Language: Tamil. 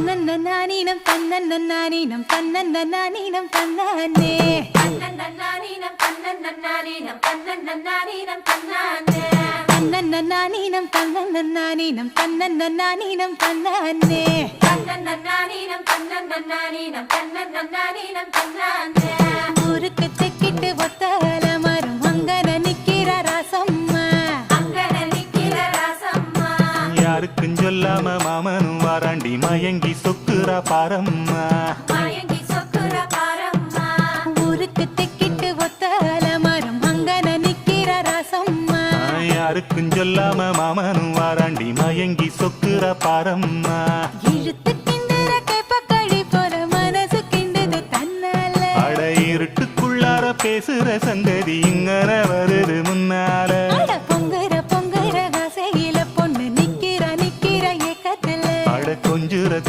தன்னன்னனானீனம் தன்னன்னனானீனம் தன்னன்னனானீனம் தன்னானே தன்னன்னனானீனம் தன்னன்னனானீனம் தன்னன்னனானீனம் தன்னானே தன்னன்னனானீனம் தன்னன்னனானீனம் தன்னன்னனானீனம் தன்னானே தன்னன்னனானீனம் தன்னன்னனானீனம் தன்னன்னனானீனம் தன்னானே ஊருக்கு தெக்கிட்டு ஒத்தல மரம் அங்கன நிக்கிற ராசம்மா அங்கன நிக்கிற ராசம்மா யாருக்கும் சொல்லாம மாமனும் வாராண்டி மயங்கி சொக்குறா பாரம்மா மயங்கி சொக்குற பாரம்மா ஊருக்கு தெக்கிட்டு ஒத்தல மரம் அங்கன நிக்கிற ராசம்மா யாருக்கும் சொல்லாம மாமனும் வாராண்டி மயங்கி சொக்குறா பாரம்மா இழுத்து கிண்டுற கேப்பக்களி போல மனசு கிண்டுது தன்னால அட இருட்டுக்குள்ளார பேசுற சங்க